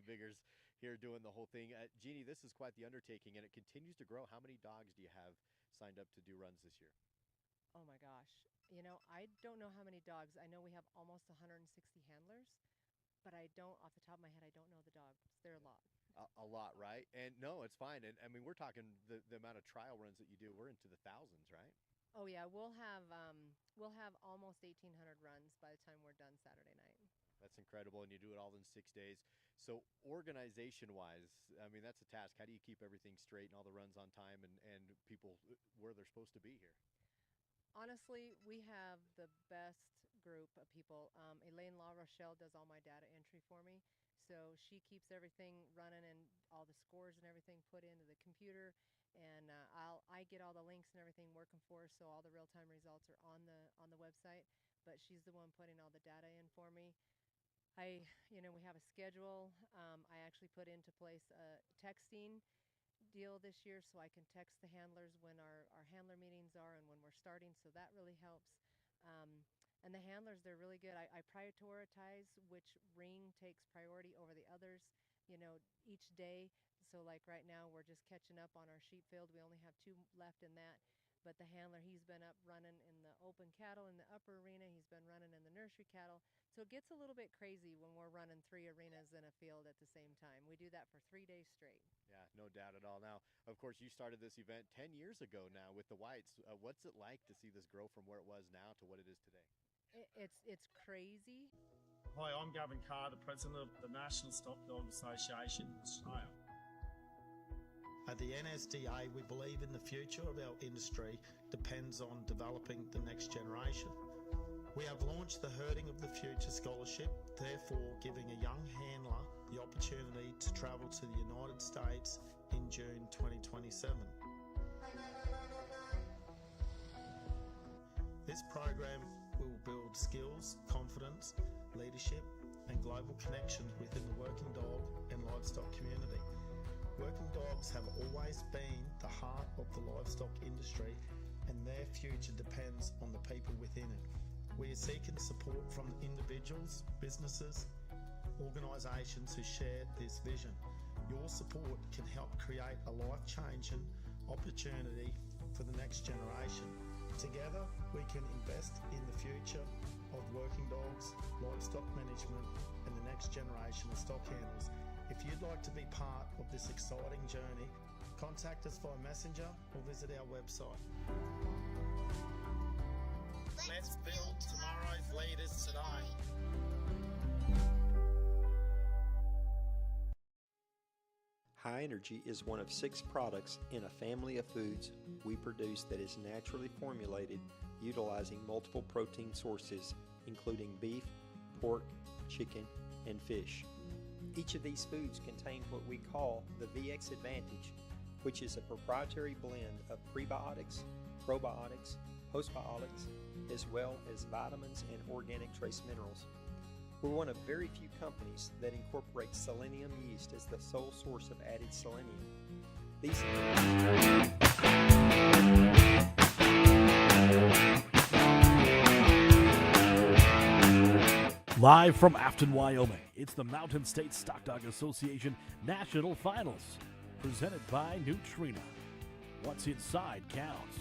Biggers here doing the whole thing. Jeannie, this is quite the undertaking, and it continues to grow. How many dogs do you have signed up to do runs this year? Oh my gosh. I don't know how many dogs. I know we have almost 160 handlers, but I don't, off the top of my head, I don't know the dogs. There are a lot. A lot, right? And no, it's fine. And I mean, we're talking the amount of trial runs that you do. We're into the thousands, right? Oh yeah, we'll have almost 1,800 runs by the time we're done Saturday night. That's incredible, and you do it all in 6 days. So, organization-wise, I mean, that's a task. How do you keep everything straight and all the runs on time and people where they're supposed to be here? Honestly, we have the best group of people. Elaine La Rochelle does all my data entry for me. So she keeps everything running and all the scores and everything put into the computer. And I get all the links and everything working for her, so all the real time results are on the website. But she's the one putting all the data in for me. We have a schedule. I actually put into place a texting deal this year so I can text the handlers when our handler meetings are and when we're starting. So that really helps. And the handlers, they're really good. I prioritize which ring takes priority over the others, each day. So, like right now, we're just catching up on our sheep field. We only have two left in that. But the handler, he's been up running in the open cattle in the upper arena. He's been running in the nursery cattle. So it gets a little bit crazy when we're running three arenas in a field at the same time. We do that for 3 days straight. Yeah, no doubt at all. Now, of course, you started this event 10 years ago now with the Whites. What's it like to see this grow from where it was now to what it is today? It's crazy. Hi, I'm Gavin Carr, the President of the National Stock Dog Association Australia. At the NSDA, we believe in the future of our industry depends on developing the next generation. We have launched the Herding of the Future Scholarship, therefore giving a young handler the opportunity to travel to the United States in June 2027. This program will build skills, confidence, leadership, and global connections within the working dog and livestock community. Working dogs have always been the heart of the livestock industry, and their future depends on the people within it. We are seeking support from individuals, businesses, organisations who share this vision. Your support can help create a life-changing opportunity for the next generation. Together, we can invest in the future of working dogs, livestock management, and the next generation of stock handlers. If you'd like to be part of this exciting journey, contact us via Messenger or visit our website. Let's build tomorrow's leaders today. High Energy is one of 6 products in a family of foods we produce that is naturally formulated utilizing multiple protein sources, including beef, pork, chicken, and fish. Each of these foods contain what we call the VX Advantage, which is a proprietary blend of prebiotics, probiotics, postbiotics, as well as vitamins and organic trace minerals. We're one of very few companies that incorporates selenium yeast as the sole source of added selenium. These Live from Afton, Wyoming, it's the Mountain States Stock Dog Association National Finals, presented by Nutrena. What's inside counts.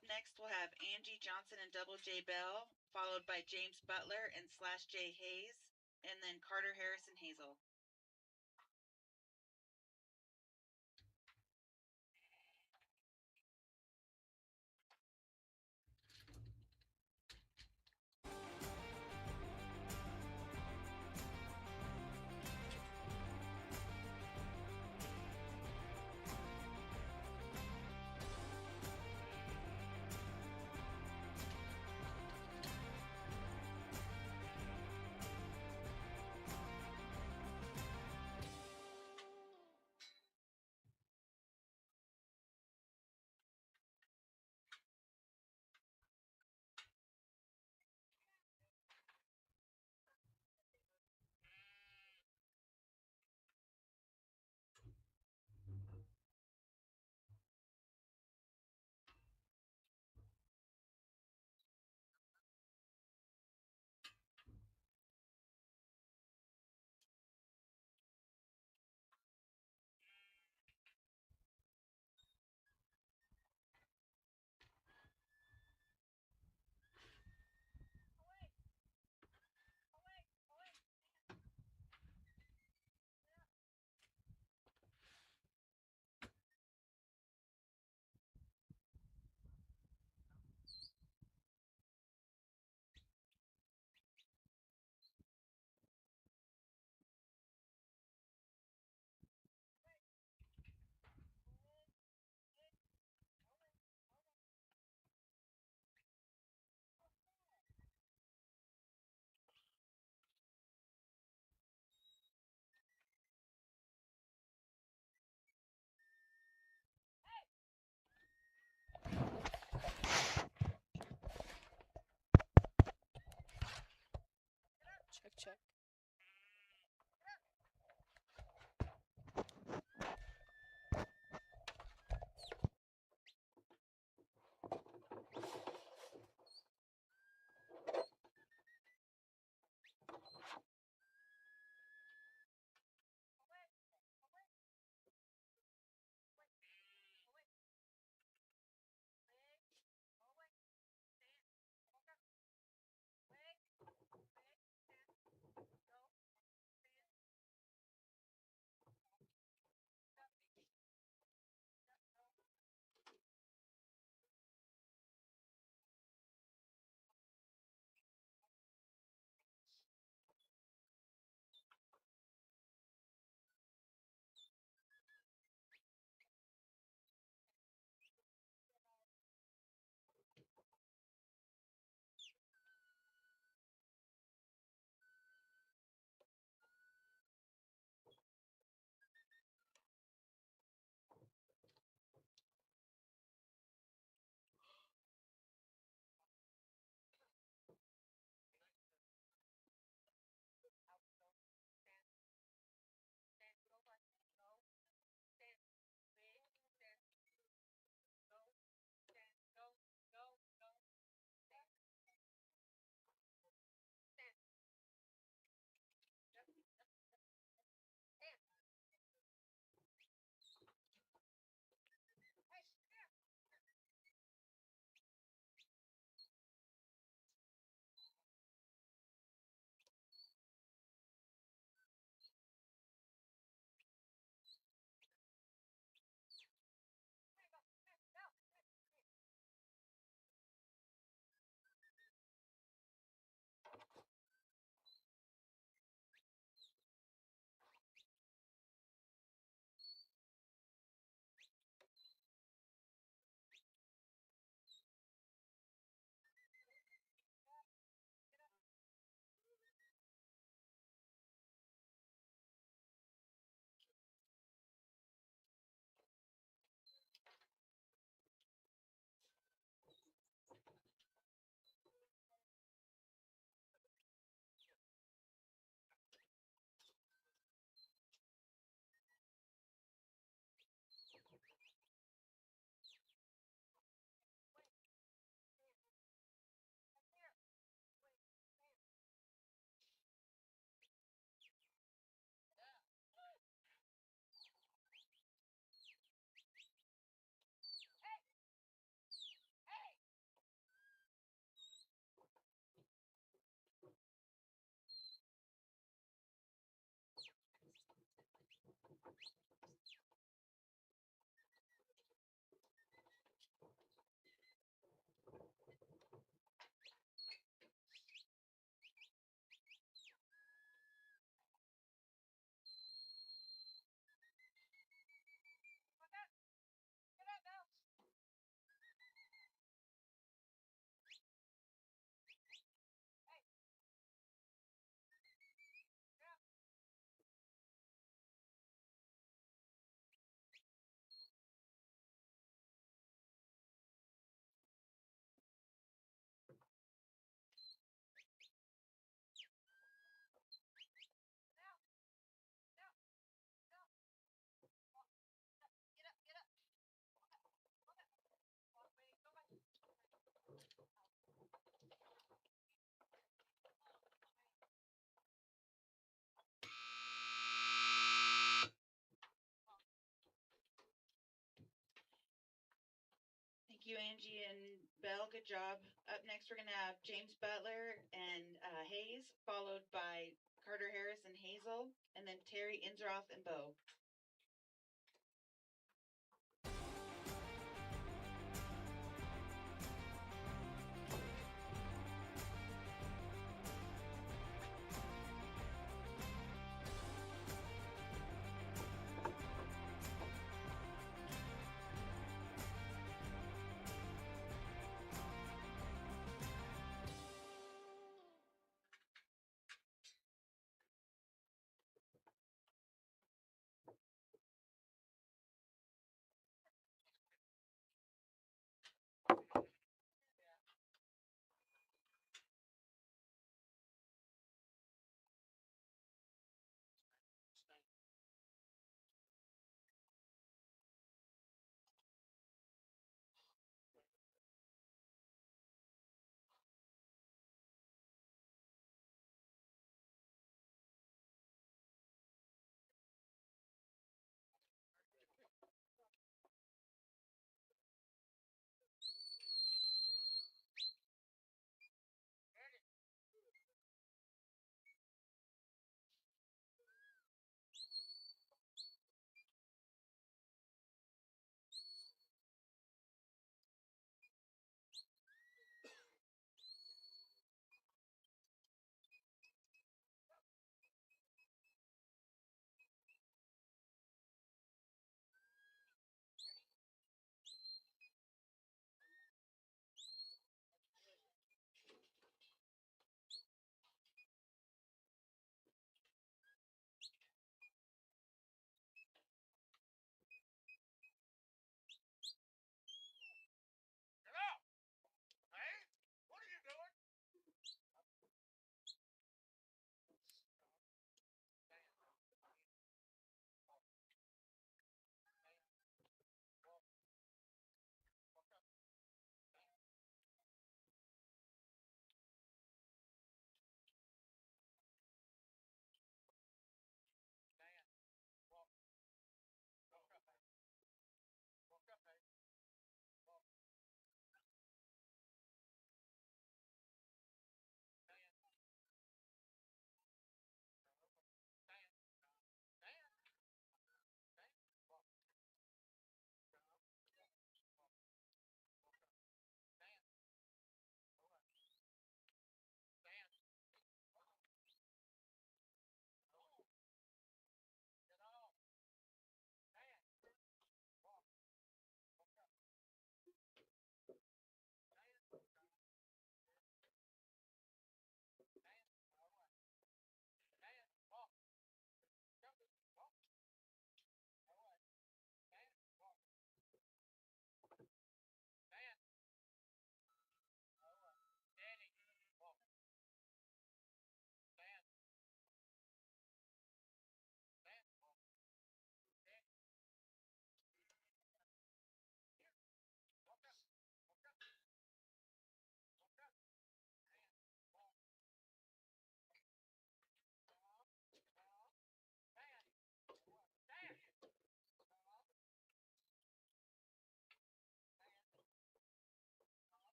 Up next, we'll have Angie Johnson and Double J Bell, followed by James Butler and Slash J Hayes, and then Carter Harris and Hazel. you, Angie and Bell. Good job. Up next, we're going to have James Butler and Hayes, followed by Carter Harris and Hazel, and then Terry Inzeroth and Bo.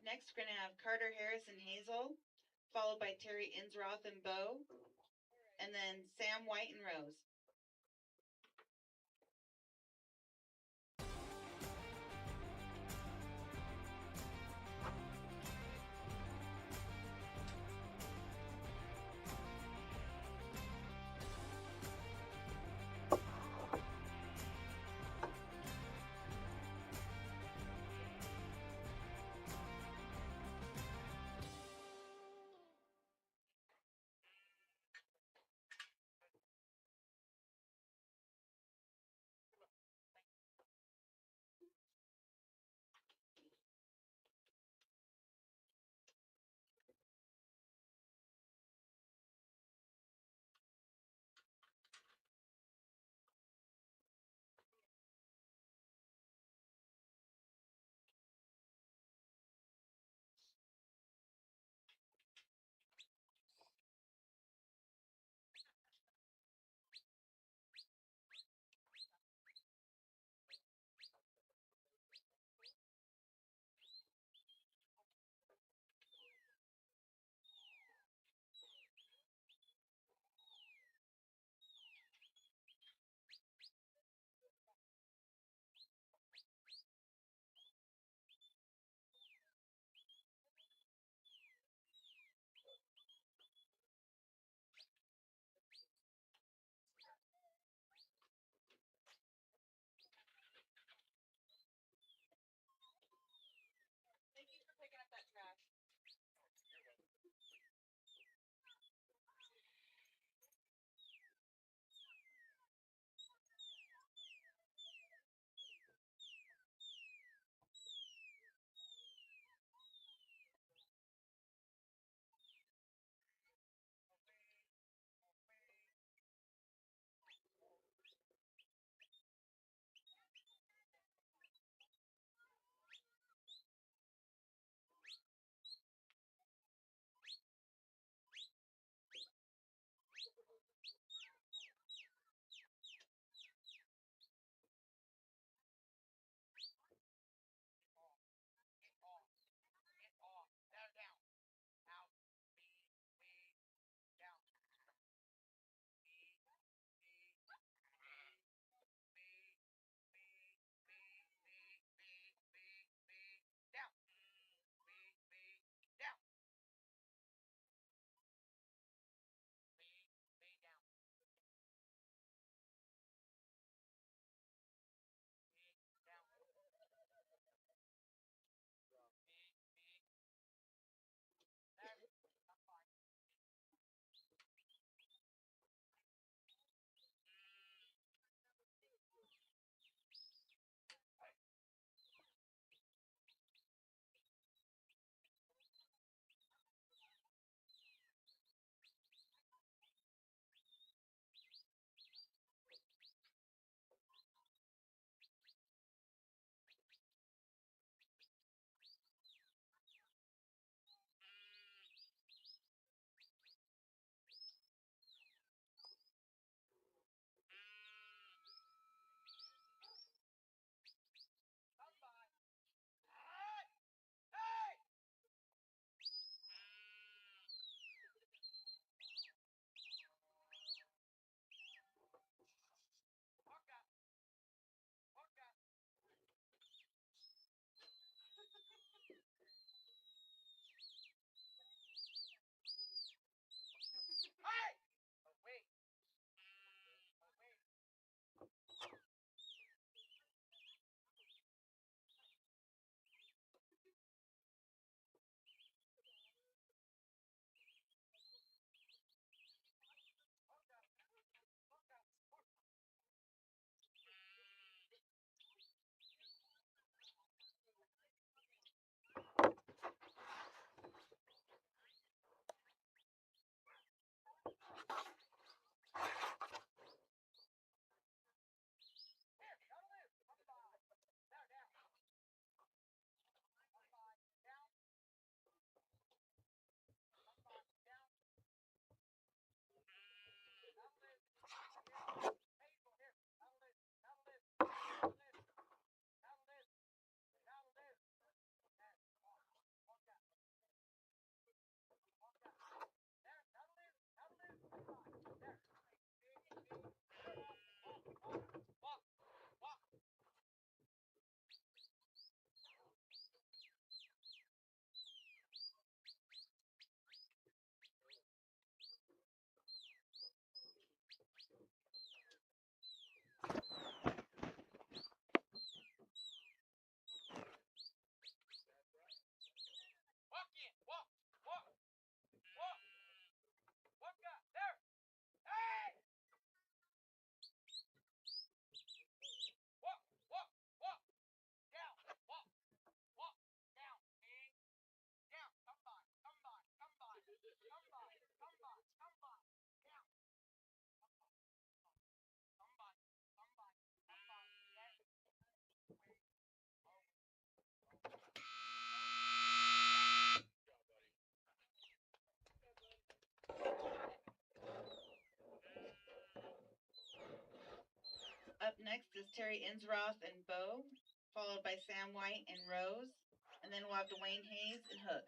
next, we're going to have Carter Harris and Hazel, followed by Terry Insroth and Bo, and then Sam White and Rose. next is Terry Insroth and Bo, followed by Sam White and Rose, and then we'll have Dwayne Hayes and Hook.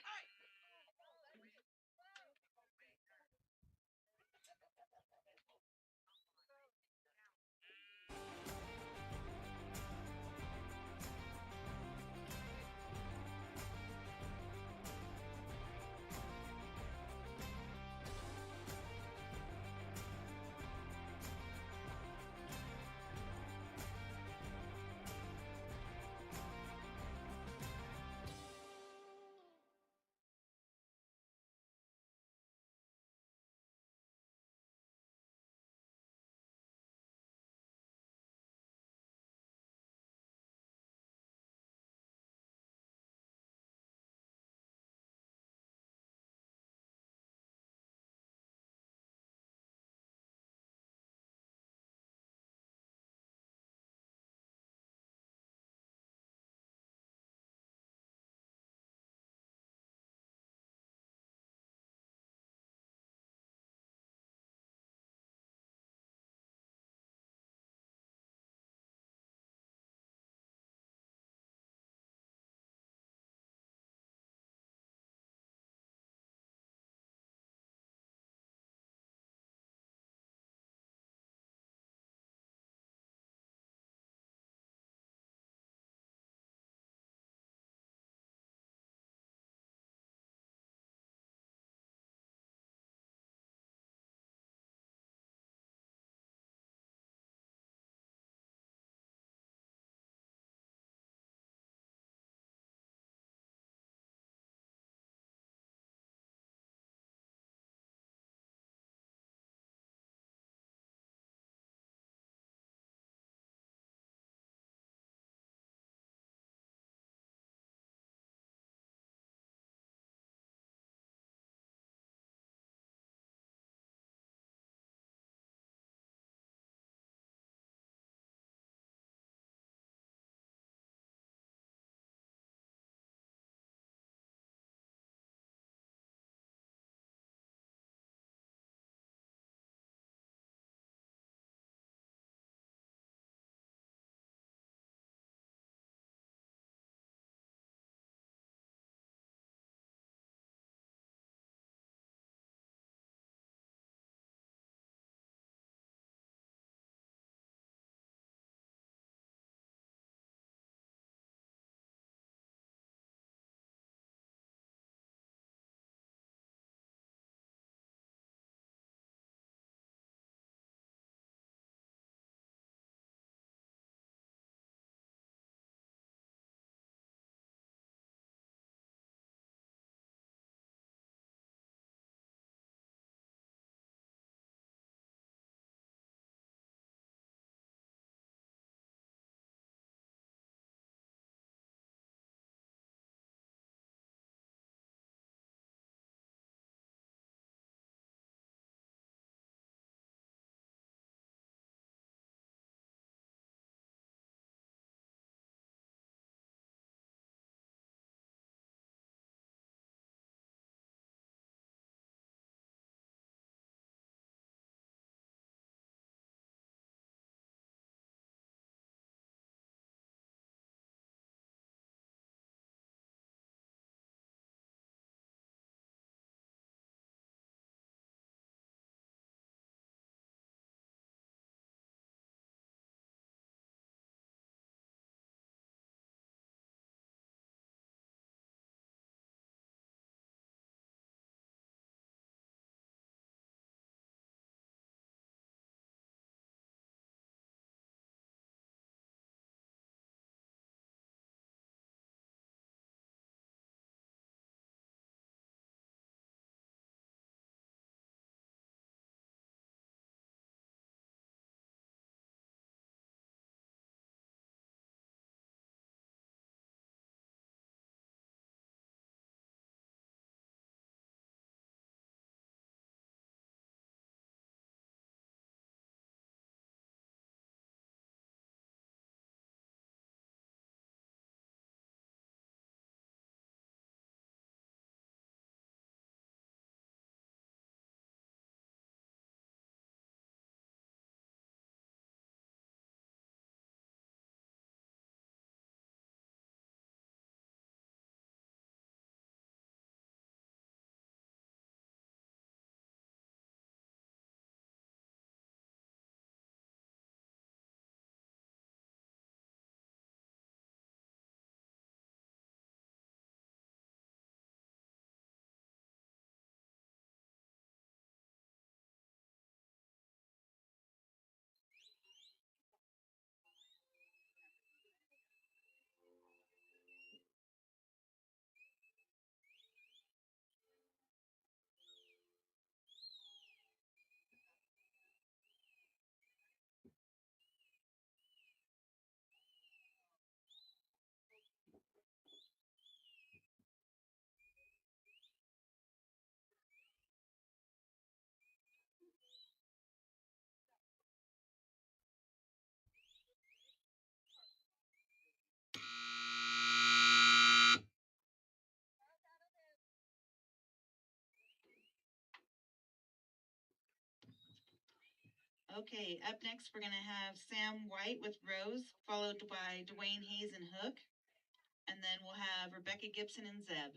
Okay, up next we're gonna have Sam White with Rose, followed by Dwayne Hayes and Hook, and then we'll have Rebecca Gibson and Zeb.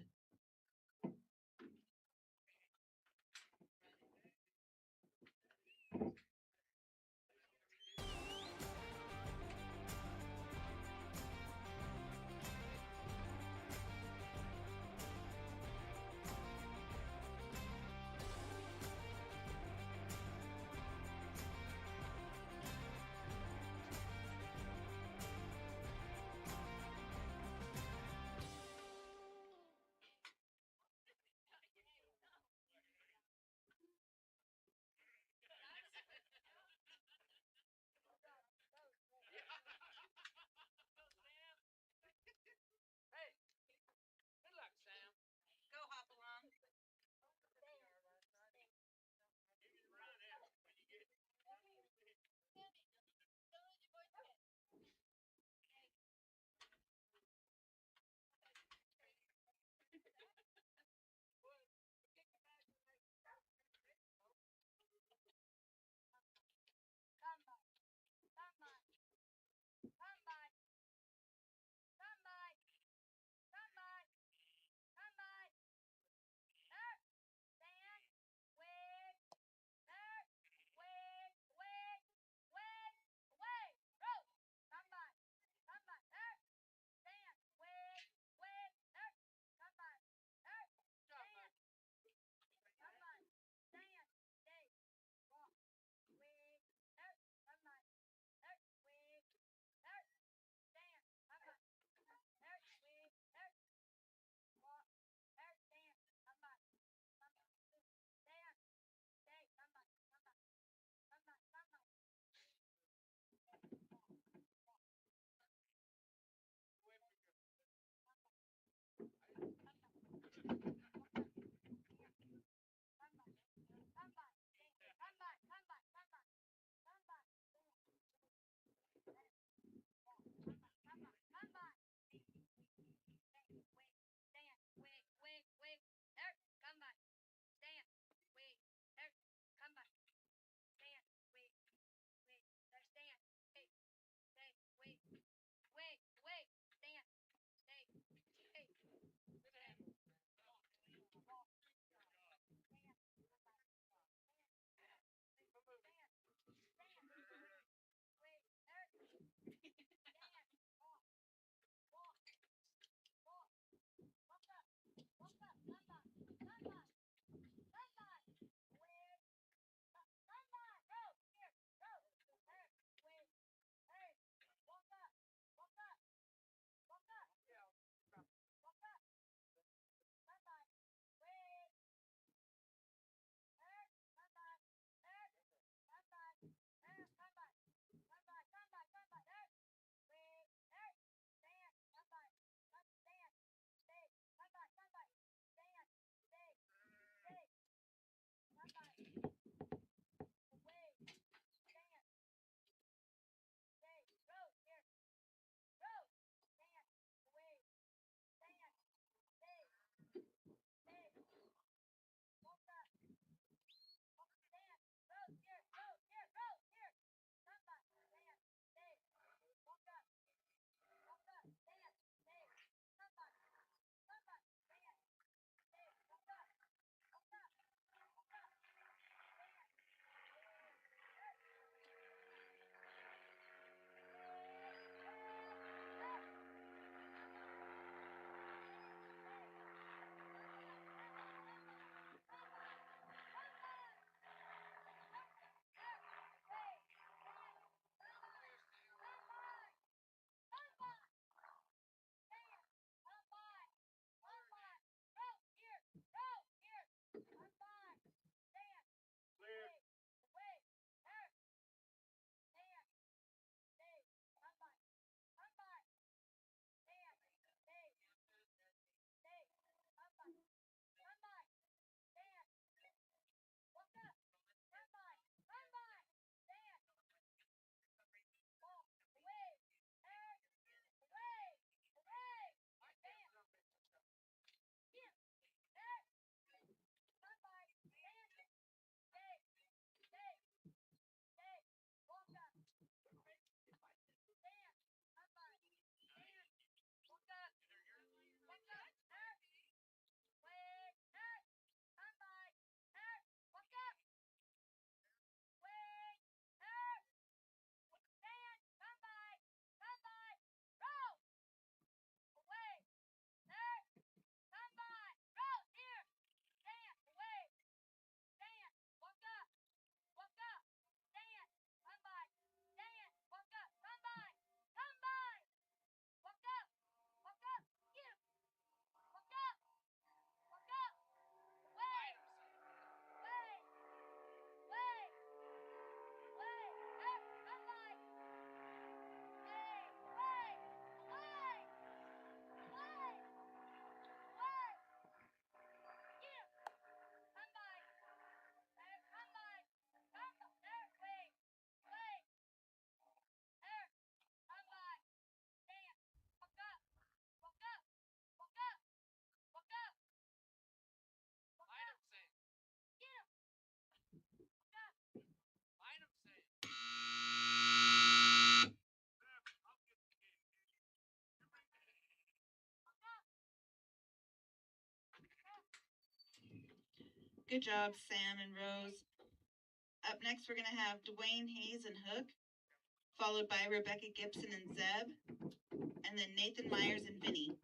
Good job, Sam and Rose. Up next, we're going to have Dwayne, Hayes, and Hook, followed by Rebecca Gibson and Zeb, and then Nathan Myers and Vinny.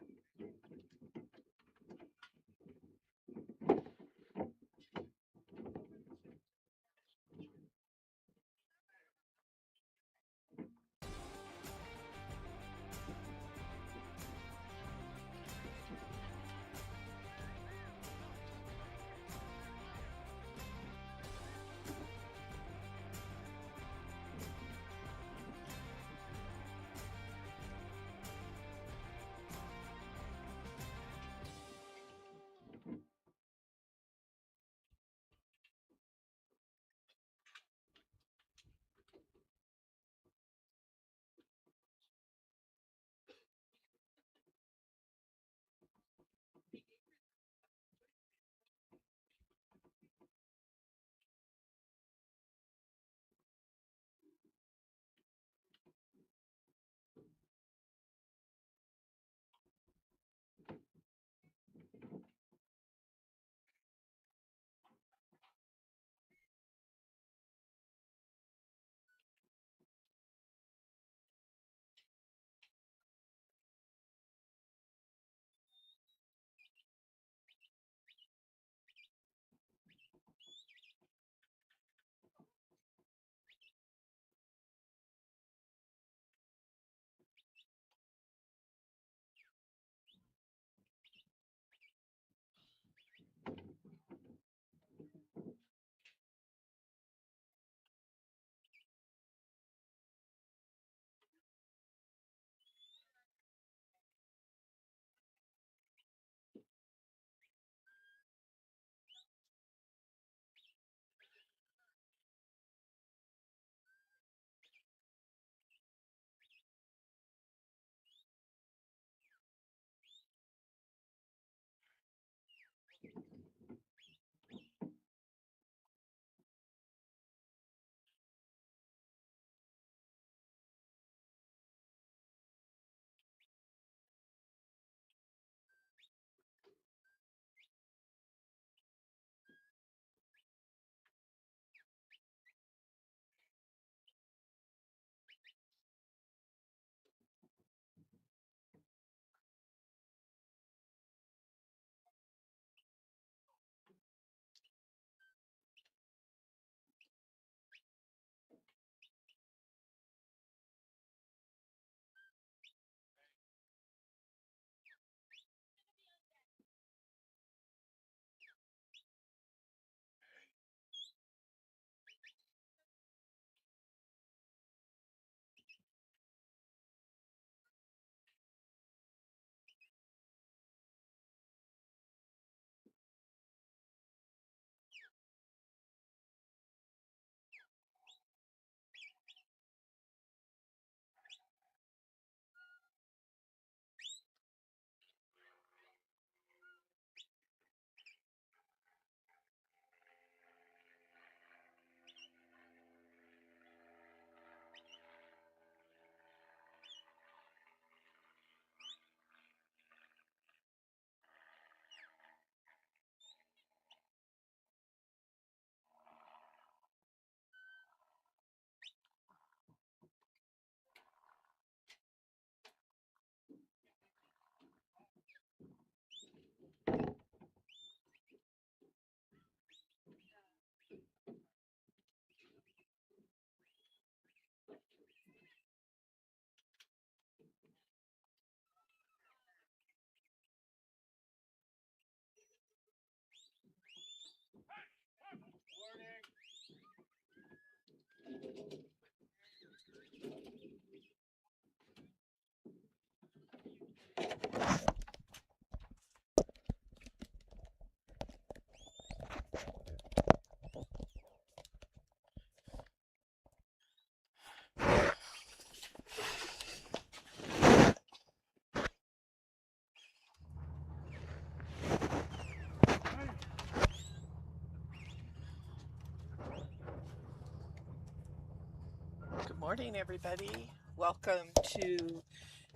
Good morning, everybody. Welcome to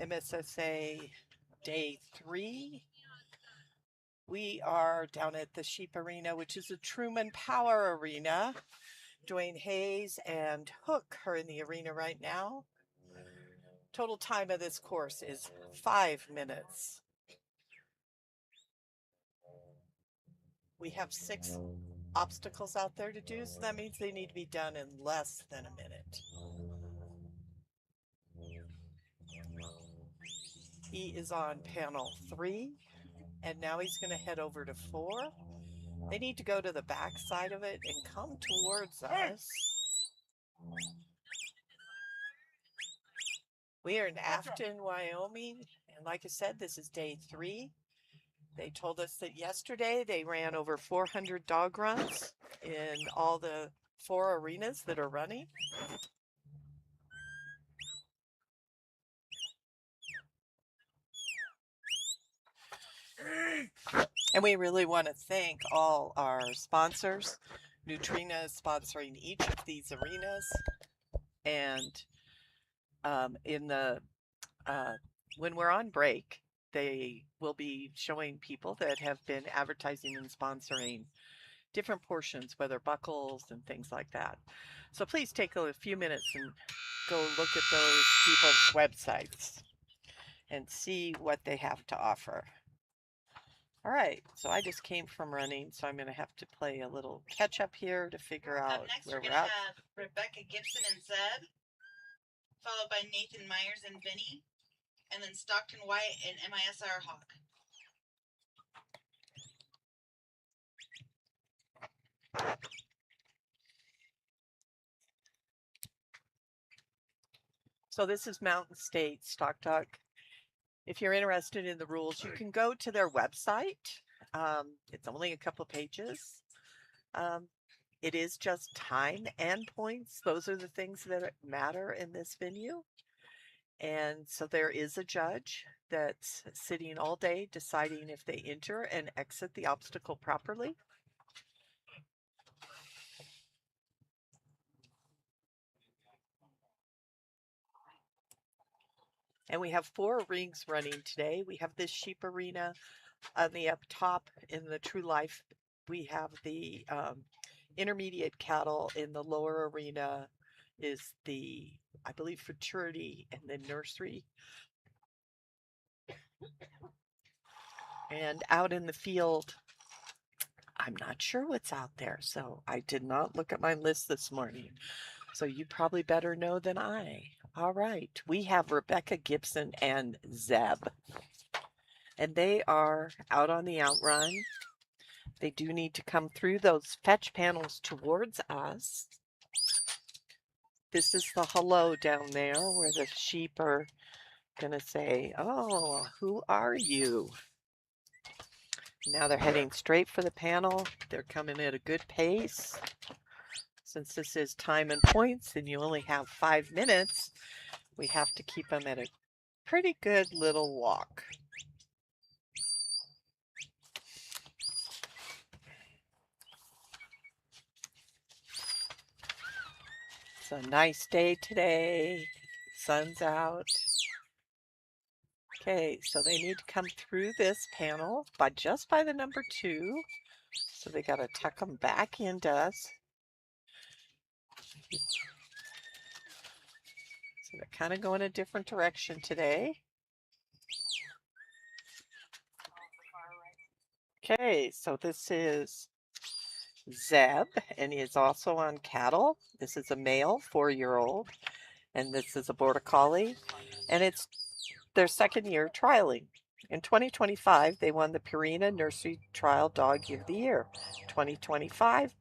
MSSA Day 3. We are down at the Sheep Arena, which is a Truman Power Arena. Dwayne Hayes and Hook are in the arena right now. Total time of this course is 5 minutes. We have 6 obstacles out there to do, so that means they need to be done in less than a minute. He is on panel 3, and now he's going to head over to 4. They need to go to the back side of it and come towards us. We are in Afton, Wyoming, and like I said, this is day 3. They told us that yesterday they ran over 400 dog runs in all the 4 arenas that are running. And we really want to thank all our sponsors. Nutrena is sponsoring each of these arenas. And when we're on break, they will be showing people that have been advertising and sponsoring different portions, whether buckles and things like that. So please take a few minutes and go look at those people's websites and see what they have to offer. All right, so I just came from running, so I'm going to have to play a little catch up here to figure out Up next, where we're we're going at. to have Rebecca Gibson and Zeb, followed by Nathan Myers and Vinny, and then Stockton White and MISR Hawk. So this is Mountain State Stock Dog. If you're interested in the rules, you can go to their website. It's only a couple pages. It is just time and points. Those are the things that matter in this venue. And so there is a judge that's sitting all day deciding if they enter and exit the obstacle properly. And we have 4 rings running today. We have this sheep arena on the up top. In the True Life, we have the intermediate cattle. In the lower arena is the, I believe, Futurity and the nursery. And out in the field, I'm not sure what's out there. So I did not look at my list this morning. So you probably better know than I. All right, we have Rebecca Gibson and Zeb. And they are out on the outrun. They do need to come through those fetch panels towards us. This is the hello down there where the sheep are going to say, oh, who are you? Now they're heading straight for the panel. They're coming at a good pace. Since this is time and points and you only have 5 minutes, we have to keep them at a pretty good little walk. It's a nice day today. Sun's out. Okay, so they need to come through this panel just by the number 2. So they got to tuck them back into us. So they're kind of going a different direction today. Okay, so this is Zeb, and he is also on cattle. This is a male 4-year-old, and this is a border collie, and it's their 2nd year trialing. In 2025, they won the Purina Nursery Trial Dog of the Year. 2025,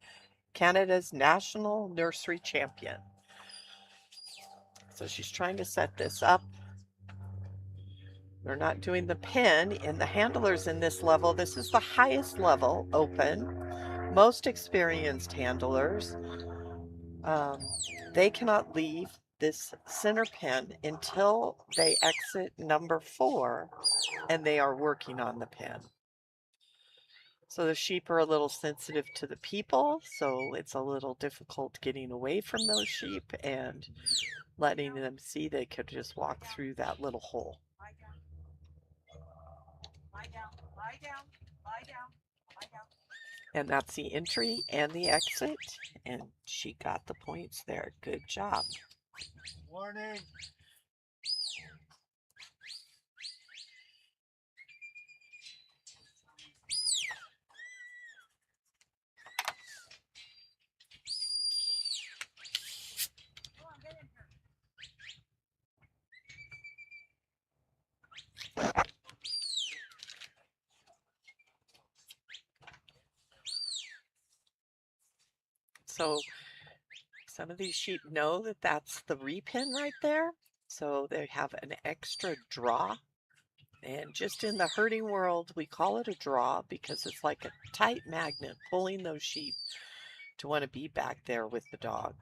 Canada's National Nursery Champion. So she's trying to set this up. They're not doing the pin, and the handlers in this level, this is the highest level open. Most experienced handlers, they cannot leave this center pin until they exit number 4 and they are working on the pin. So the sheep are a little sensitive to the people, so it's a little difficult getting away from those sheep and letting them see they could just walk through that little hole. Lie down, lie down, lie down, And that's the entry and the exit. And she got the points there. Good job. Warning. So some of these sheep know that that's the repin right there. So they have an extra draw. And just in the herding world, we call it a draw because it's like a tight magnet pulling those sheep to want to be back there with the dog.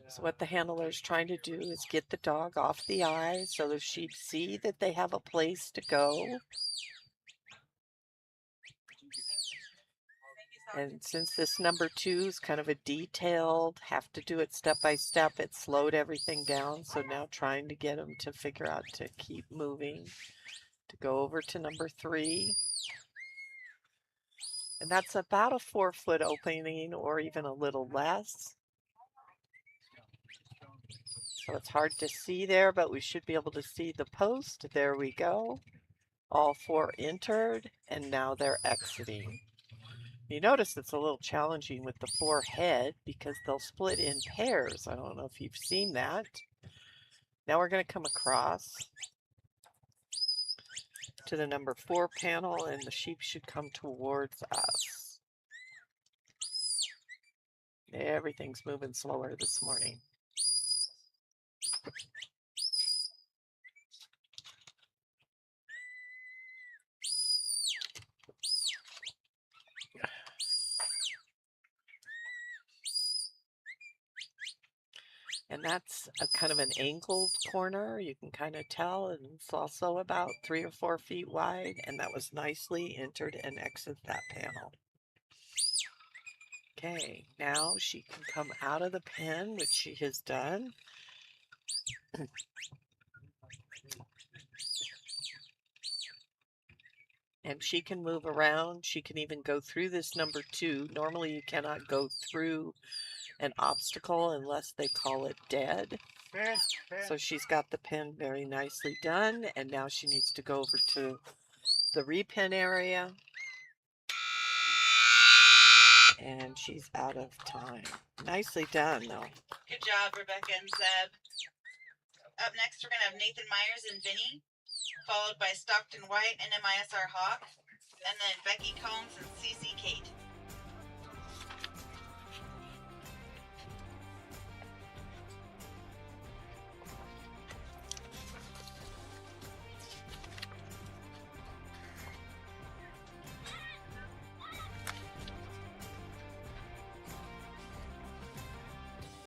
So what the handler is trying to do is get the dog off the eye so the sheep see that they have a place to go. And since this number 2 is kind of a detailed, have to do it step by step, it slowed everything down. So now trying to get them to figure out to keep moving, to go over to number 3. And that's about a 4-foot opening or even a little less. So it's hard to see there, but we should be able to see the post. There we go. All 4 entered, and now they're exiting. You notice it's a little challenging with the 4 head because they'll split in pairs. I don't know if you've seen that. Now we're going to come across to the number 4 panel, and the sheep should come towards us. Everything's moving slower this morning. And that's a kind of an angled corner. You can kind of tell, and it's also about 3 or 4 feet wide, and that was nicely entered and exit that panel. Okay, now she can come out of the pen, which she has done. And she can move around. She can even go through this number 2. Normally you cannot go through an obstacle unless they call it dead. Pen. So she's got the pen very nicely done, and now she needs to go over to the repin area. And she's out of time. Nicely done, though. Good job, Rebecca and Zeb. Up next, we're going to have Nathan Myers and Vinny, followed by Stockton White and MISR Hawk, and then Becky Combs and CC Kate.